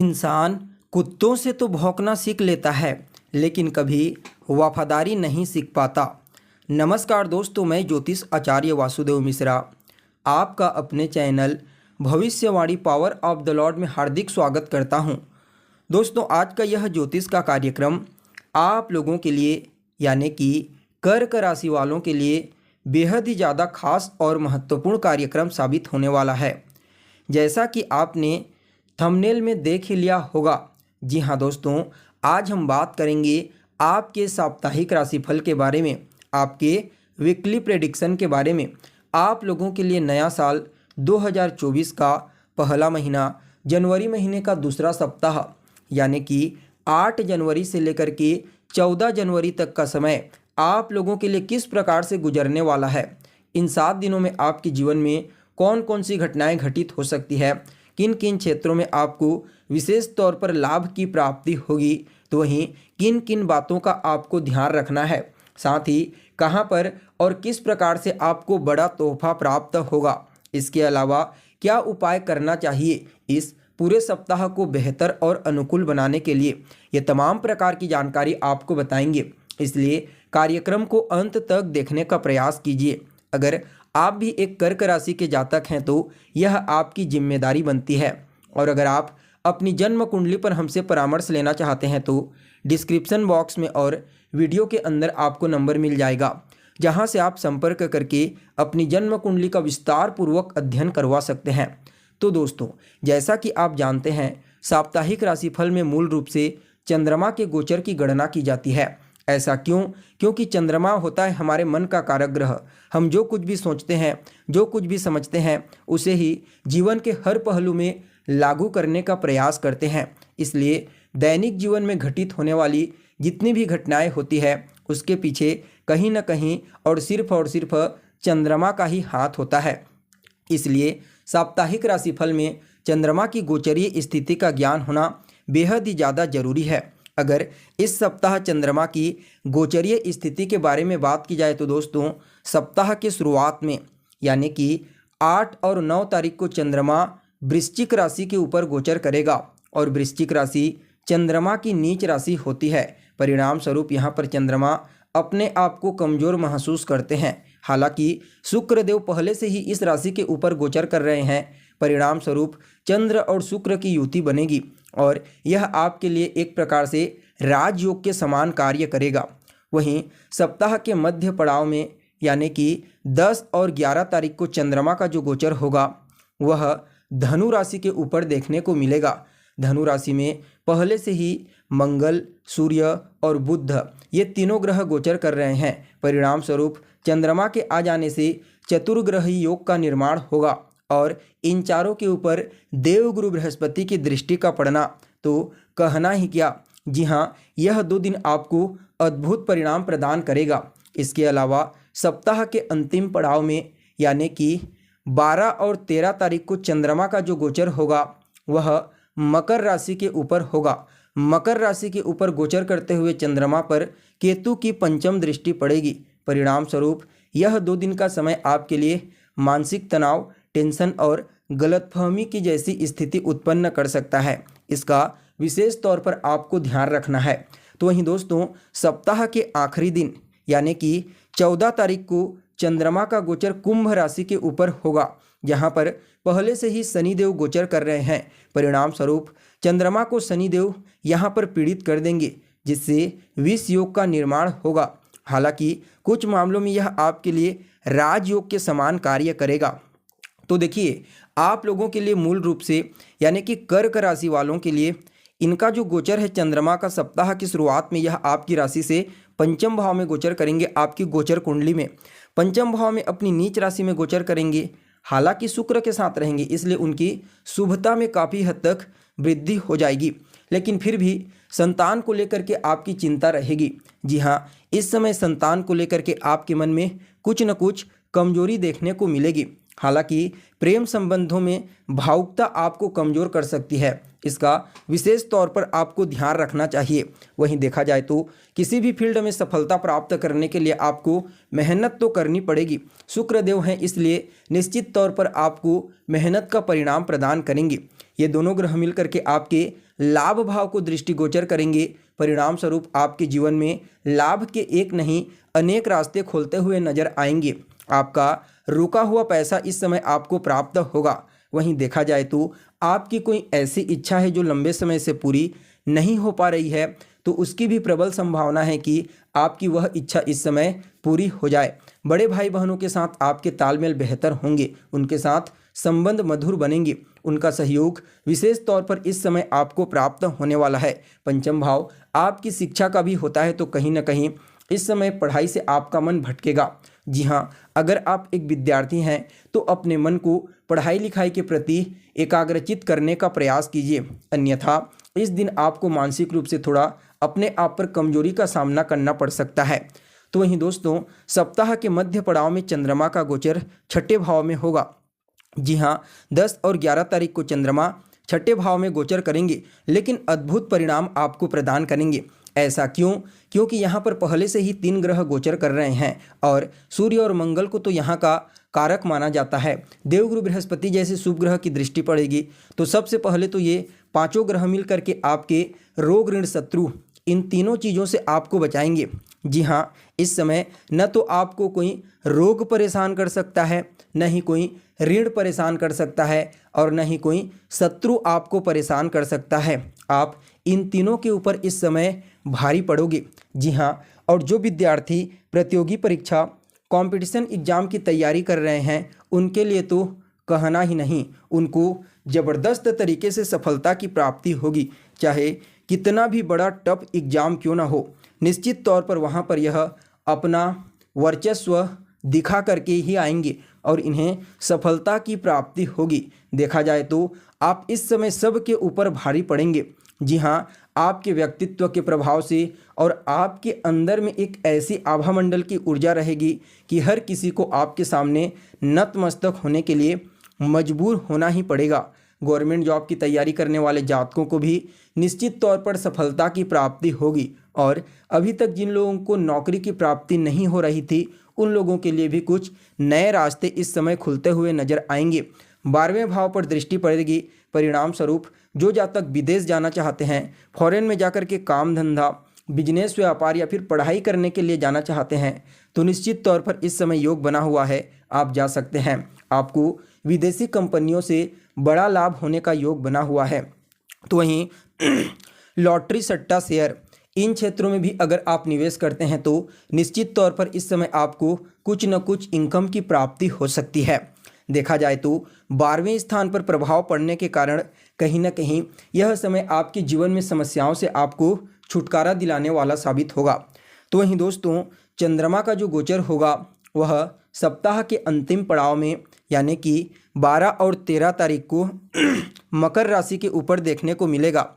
इंसान कुत्तों से तो भौंकना सीख लेता है, लेकिन कभी वफादारी नहीं सीख पाता। नमस्कार दोस्तों, मैं ज्योतिष आचार्य वासुदेव मिश्रा आपका अपने चैनल भविष्यवाणी पावर ऑफ द लॉर्ड में हार्दिक स्वागत करता हूं। दोस्तों, आज का यह ज्योतिष का कार्यक्रम आप लोगों के लिए यानी कि कर्क राशि वालों के लिए बेहद ही ज़्यादा खास और महत्वपूर्ण कार्यक्रम साबित होने वाला है। जैसा कि आपने थंबनेल में देख ही लिया होगा, जी हाँ दोस्तों, आज हम बात करेंगे आपके साप्ताहिक राशिफल के बारे में, आपके वीकली प्रेडिक्शन के बारे में। आप लोगों के लिए नया साल 2024 का पहला महीना, जनवरी महीने का दूसरा सप्ताह यानी कि 8 जनवरी से लेकर के 14 जनवरी तक का समय आप लोगों के लिए किस प्रकार से गुजरने वाला है। इन 7 दिनों में आपके जीवन में कौन कौन सी घटनाएं घटित हो सकती है, किन किन क्षेत्रों में आपको विशेष तौर पर लाभ की प्राप्ति होगी, तो वहीं किन किन बातों का आपको ध्यान रखना है, साथ ही कहां पर और किस प्रकार से आपको बड़ा तोहफा प्राप्त होगा। इसके अलावा क्या उपाय करना चाहिए इस पूरे सप्ताह को बेहतर और अनुकूल बनाने के लिए, ये तमाम प्रकार की जानकारी आपको बताएंगे। इसलिए कार्यक्रम को अंत तक देखने का प्रयास कीजिए। अगर आप भी एक कर्क राशि के जातक हैं तो यह आपकी जिम्मेदारी बनती है। और अगर आप अपनी जन्म कुंडली पर हमसे परामर्श लेना चाहते हैं तो डिस्क्रिप्शन बॉक्स में और वीडियो के अंदर आपको नंबर मिल जाएगा, जहां से आप संपर्क करके अपनी जन्म कुंडली का विस्तार पूर्वक अध्ययन करवा सकते हैं। तो दोस्तों, जैसा कि आप जानते हैं, साप्ताहिक राशिफल में मूल रूप से चंद्रमा के गोचर की गणना की जाती है। ऐसा क्यों? क्योंकि चंद्रमा होता है हमारे मन का कारक ग्रह। हम जो कुछ भी सोचते हैं, जो कुछ भी समझते हैं, उसे ही जीवन के हर पहलू में लागू करने का प्रयास करते हैं। इसलिए दैनिक जीवन में घटित होने वाली जितनी भी घटनाएं होती है, उसके पीछे कहीं ना कहीं और सिर्फ चंद्रमा का ही हाथ होता है। इसलिए साप्ताहिक राशिफल में चंद्रमा की गोचरीय स्थिति का ज्ञान होना बेहद ही ज़्यादा जरूरी है। अगर इस सप्ताह चंद्रमा की गोचरीय स्थिति के बारे में बात की जाए तो दोस्तों, सप्ताह के शुरुआत में यानी कि 8 और 9 तारीख को चंद्रमा वृश्चिक राशि के ऊपर गोचर करेगा और वृश्चिक राशि चंद्रमा की नीच राशि होती है। परिणाम स्वरूप यहाँ पर चंद्रमा अपने आप को कमज़ोर महसूस करते हैं। हालांकि शुक्रदेव पहले से ही इस राशि के ऊपर गोचर कर रहे हैं। परिणाम स्वरूप चंद्र और शुक्र की युति बनेगी और यह आपके लिए एक प्रकार से राजयोग के समान कार्य करेगा। वहीं सप्ताह के मध्य पड़ाव में यानी कि 10 और 11 तारीख को चंद्रमा का जो गोचर होगा वह धनु राशि के ऊपर देखने को मिलेगा। धनु राशि में पहले से ही मंगल, सूर्य और बुध ये तीनों ग्रह गोचर कर रहे हैं। परिणाम स्वरूप चंद्रमा के आ जाने से चतुर्ग्रही योग का निर्माण होगा और इन चारों के ऊपर देवगुरु बृहस्पति की दृष्टि का पड़ना तो कहना ही क्या, जी हाँ, यह 2 दिन आपको अद्भुत परिणाम प्रदान करेगा। इसके अलावा सप्ताह के अंतिम पड़ाव में यानी कि 12 और 13 तारीख को चंद्रमा का जो गोचर होगा वह मकर राशि के ऊपर होगा। मकर राशि के ऊपर गोचर करते हुए चंद्रमा पर केतु की पंचम दृष्टि पड़ेगी। परिणाम स्वरूप यह 2 दिन का समय आपके लिए मानसिक तनाव, टेंशन और गलतफहमी की जैसी स्थिति उत्पन्न कर सकता है। इसका विशेष तौर पर आपको ध्यान रखना है। तो वहीं दोस्तों, सप्ताह के आखिरी दिन यानी कि 14 तारीख को चंद्रमा का गोचर कुंभ राशि के ऊपर होगा, जहां पर पहले से ही शनिदेव गोचर कर रहे हैं। परिणाम स्वरूप चंद्रमा को शनिदेव यहां पर पीड़ित कर देंगे, जिससे विष योग का निर्माण होगा। हालांकि कुछ मामलों में यह आपके लिए राजयोग के समान कार्य करेगा। तो देखिए, आप लोगों के लिए मूल रूप से यानी कि कर्क राशि वालों के लिए इनका जो गोचर है चंद्रमा का, सप्ताह की शुरुआत में यह आपकी राशि से पंचम भाव में गोचर करेंगे। आपकी गोचर कुंडली में पंचम भाव में अपनी नीच राशि में गोचर करेंगे। हालांकि शुक्र के साथ रहेंगे, इसलिए उनकी शुभता में काफ़ी हद तक वृद्धि हो जाएगी, लेकिन फिर भी संतान को लेकर के आपकी चिंता रहेगी। जी हाँ, इस समय संतान को लेकर के आपके मन में कुछ न कुछ कमजोरी देखने को मिलेगी। हालांकि प्रेम संबंधों में भावुकता आपको कमजोर कर सकती है, इसका विशेष तौर पर आपको ध्यान रखना चाहिए। वहीं देखा जाए तो किसी भी फील्ड में सफलता प्राप्त करने के लिए आपको मेहनत तो करनी पड़ेगी। शुक्रदेव हैं, इसलिए निश्चित तौर पर आपको मेहनत का परिणाम प्रदान करेंगे। ये दोनों ग्रह मिलकर के आपके लाभ भाव को दृष्टिगोचर करेंगे। परिणाम स्वरूप आपके जीवन में लाभ के एक नहीं अनेक रास्ते खोलते हुए नजर आएंगे। आपका रुका हुआ पैसा इस समय आपको प्राप्त होगा। वहीं देखा जाए तो आपकी कोई ऐसी इच्छा है जो लंबे समय से पूरी नहीं हो पा रही है, तो उसकी भी प्रबल संभावना है कि आपकी वह इच्छा इस समय पूरी हो जाए। बड़े भाई बहनों के साथ आपके तालमेल बेहतर होंगे, उनके साथ संबंध मधुर बनेंगे, उनका सहयोग विशेष तौर पर इस समय आपको प्राप्त होने वाला है। पंचम भाव आपकी शिक्षा का भी होता है, तो कहीं ना कहीं इस समय पढ़ाई से आपका मन भटकेगा। जी हाँ, अगर आप एक विद्यार्थी हैं तो अपने मन को पढ़ाई लिखाई के प्रति एकाग्रचित करने का प्रयास कीजिए, अन्यथा इस दिन आपको मानसिक रूप से थोड़ा अपने आप पर कमजोरी का सामना करना पड़ सकता है। तो वहीं दोस्तों, सप्ताह के मध्य पड़ाव में चंद्रमा का गोचर छठे भाव में होगा। जी हाँ, 10 और 11 तारीख को चंद्रमा छठे भाव में गोचर करेंगे, लेकिन अद्भुत परिणाम आपको प्रदान करेंगे। ऐसा क्यों? क्योंकि यहाँ पर पहले से ही 3 ग्रह गोचर कर रहे हैं और सूर्य और मंगल को तो यहाँ का कारक माना जाता है। देवगुरु बृहस्पति जैसे शुभ ग्रह की दृष्टि पड़ेगी, तो सबसे पहले तो ये पांचों ग्रह मिल करके आपके रोग ऋण शत्रु इन तीनों चीज़ों से आपको बचाएंगे। जी हाँ, इस समय न तो आपको कोई रोग परेशान कर सकता है, न ही कोई ऋण परेशान कर सकता है, और न ही कोई शत्रु आपको परेशान कर सकता है। आप इन तीनों के ऊपर इस समय भारी पड़ोगे। जी हाँ, और जो विद्यार्थी प्रतियोगी परीक्षा कंपटीशन एग्जाम की तैयारी कर रहे हैं, उनके लिए तो कहना ही नहीं, उनको ज़बरदस्त तरीके से सफलता की प्राप्ति होगी। चाहे कितना भी बड़ा टफ एग्जाम क्यों ना हो, निश्चित तौर पर वहाँ पर यह अपना वर्चस्व दिखा करके ही आएंगे और इन्हें सफलता की प्राप्ति होगी। देखा जाए तो आप इस समय सबके ऊपर भारी पड़ेंगे। जी हाँ, आपके व्यक्तित्व के प्रभाव से और आपके अंदर में एक ऐसी आभामंडल की ऊर्जा रहेगी कि हर किसी को आपके सामने नतमस्तक होने के लिए मजबूर होना ही पड़ेगा। गवर्नमेंट जॉब की तैयारी करने वाले जातकों को भी निश्चित तौर पर सफलता की प्राप्ति होगी, और अभी तक जिन लोगों को नौकरी की प्राप्ति नहीं हो रही थी, उन लोगों के लिए भी कुछ नए रास्ते इस समय खुलते हुए नजर आएंगे। 12वें भाव पर दृष्टि पड़ेगी। परिणाम स्वरूप जो जातक विदेश जाना चाहते हैं, फॉरेन में जाकर के काम धंधा, बिजनेस, व्यापार या फिर पढ़ाई करने के लिए जाना चाहते हैं, तो निश्चित तौर पर इस समय योग बना हुआ है, आप जा सकते हैं। आपको विदेशी कंपनियों से बड़ा लाभ होने का योग बना हुआ है। तो वहीं लॉटरी, सट्टा, शेयर, इन क्षेत्रों में भी अगर आप निवेश करते हैं तो निश्चित तौर पर इस समय आपको कुछ न कुछ इनकम की प्राप्ति हो सकती है। देखा जाए तो 12वें स्थान पर प्रभाव पड़ने के कारण कहीं ना कहीं यह समय आपके जीवन में समस्याओं से आपको छुटकारा दिलाने वाला साबित होगा। तो वहीं दोस्तों, चंद्रमा का जो गोचर होगा वह सप्ताह के अंतिम पड़ाव में यानी कि 12 और 13 तारीख को मकर राशि के ऊपर देखने को मिलेगा।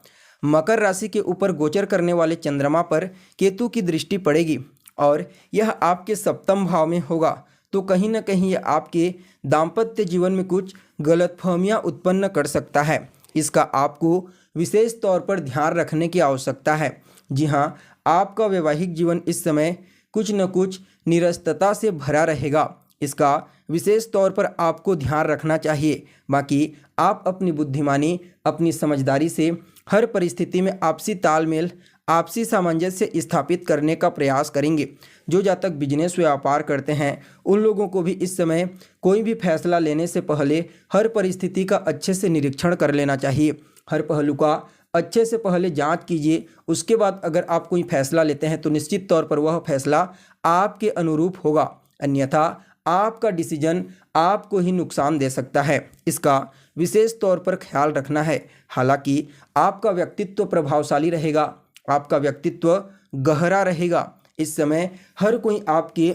मकर राशि के ऊपर गोचर करने वाले चंद्रमा पर केतु की दृष्टि पड़ेगी और यह आपके सप्तम भाव में होगा। तो कहीं ना कहीं यह आपके दाम्पत्य जीवन में कुछ गलतफहमियां उत्पन्न कर सकता है। इसका आपको विशेष तौर पर ध्यान रखने की आवश्यकता है। जी हाँ, आपका वैवाहिक जीवन इस समय कुछ न कुछ निरस्तता से भरा रहेगा, इसका विशेष तौर पर आपको ध्यान रखना चाहिए। बाकी आप अपनी बुद्धिमानी, अपनी समझदारी से हर परिस्थिति में आपसी तालमेल, आपसी सामंजस्य स्थापित करने का प्रयास करेंगे। जो जातक बिजनेस, व्यापार करते हैं, उन लोगों को भी इस समय कोई भी फैसला लेने से पहले हर परिस्थिति का अच्छे से निरीक्षण कर लेना चाहिए। हर पहलू का अच्छे से पहले जांच कीजिए, उसके बाद अगर आप कोई फैसला लेते हैं तो निश्चित तौर पर वह फैसला आपके अनुरूप होगा, अन्यथा आपका डिसीजन आपको ही नुकसान दे सकता है। इसका विशेष तौर पर ख्याल रखना है। हालांकि आपका व्यक्तित्व प्रभावशाली रहेगा, आपका व्यक्तित्व गहरा रहेगा। इस समय हर कोई आपके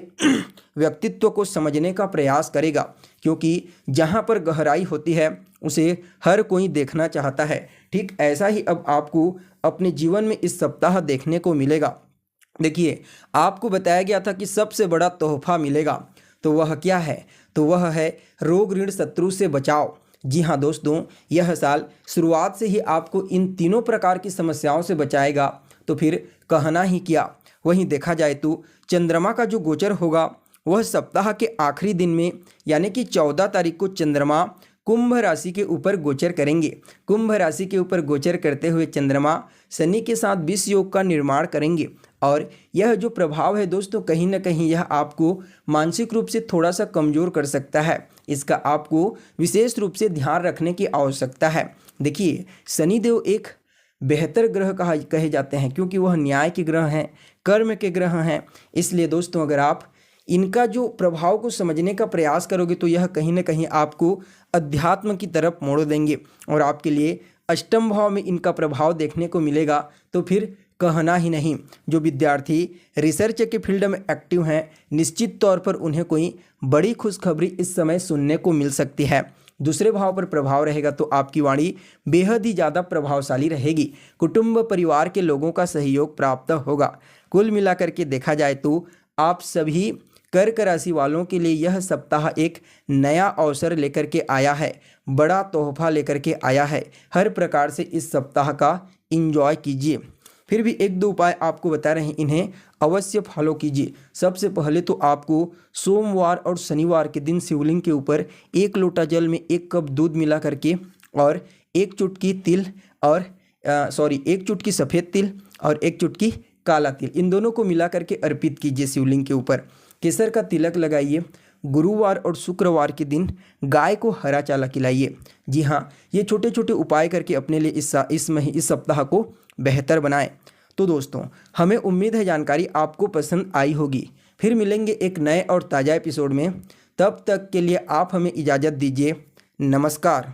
व्यक्तित्व को समझने का प्रयास करेगा, क्योंकि जहाँ पर गहराई होती है उसे हर कोई देखना चाहता है। ठीक ऐसा ही अब आपको अपने जीवन में इस सप्ताह देखने को मिलेगा। देखिए, आपको बताया गया था कि सबसे बड़ा तोहफा मिलेगा, तो वह क्या है? तो वह है रोग, ऋण, शत्रु से बचाव। जी हाँ दोस्तों, यह साल शुरुआत से ही आपको इन तीनों प्रकार की समस्याओं से बचाएगा, तो फिर कहना ही क्या। वहीं देखा जाए तो चंद्रमा का जो गोचर होगा वह सप्ताह के आखिरी दिन में यानी कि 14 तारीख को चंद्रमा कुंभ राशि के ऊपर गोचर करेंगे। कुंभ राशि के ऊपर गोचर करते हुए चंद्रमा शनि के साथ विष योग का निर्माण करेंगे और यह जो प्रभाव है दोस्तों, कहीं ना कहीं यह आपको मानसिक रूप से थोड़ा सा कमज़ोर कर सकता है। इसका आपको विशेष रूप से ध्यान रखने की आवश्यकता है। देखिए, शनिदेव एक बेहतर ग्रह कहे जाते हैं क्योंकि वह न्याय के ग्रह हैं, कर्म के ग्रह हैं। इसलिए दोस्तों, अगर आप इनका जो प्रभाव को समझने का प्रयास करोगे तो यह कहीं ना कहीं आपको अध्यात्म की तरफ मोड़ देंगे और आपके लिए अष्टम भाव में इनका प्रभाव देखने को मिलेगा। तो फिर कहना ही नहीं। जो विद्यार्थी रिसर्च के फील्ड में एक्टिव हैं, निश्चित तौर पर उन्हें कोई बड़ी खुशखबरी इस समय सुनने को मिल सकती है। दूसरे भाव पर प्रभाव रहेगा तो आपकी वाणी बेहद ही ज़्यादा प्रभावशाली रहेगी। कुटुंब परिवार के लोगों का सहयोग प्राप्त होगा। कुल मिलाकर के देखा जाए तो आप सभी कर्क राशि वालों के लिए यह सप्ताह एक नया अवसर लेकर के आया है, बड़ा तोहफा लेकर के आया है। हर प्रकार से इस सप्ताह का एंजॉय कीजिए। फिर भी एक दो उपाय आपको बता रहे हैं, इन्हें अवश्य फॉलो कीजिए। सबसे पहले तो आपको सोमवार और शनिवार के दिन शिवलिंग के ऊपर 1 लोटा जल में 1 कप दूध मिला करके और 1 चुटकी तिल और 1 चुटकी सफ़ेद तिल और 1 चुटकी काला तिल, इन दोनों को मिला करके अर्पित कीजिए शिवलिंग के ऊपर। केसर का तिलक लगाइए। गुरुवार और शुक्रवार के दिन गाय को हरा चारा खिलाइए। जी हाँ, ये छोटे छोटे उपाय करके अपने लिए इस सप्ताह को बेहतर बनाएं। तो दोस्तों, हमें उम्मीद है जानकारी आपको पसंद आई होगी। फिर मिलेंगे एक नए और ताज़ा एपिसोड में। तब तक के लिए आप हमें इजाज़त दीजिए। नमस्कार।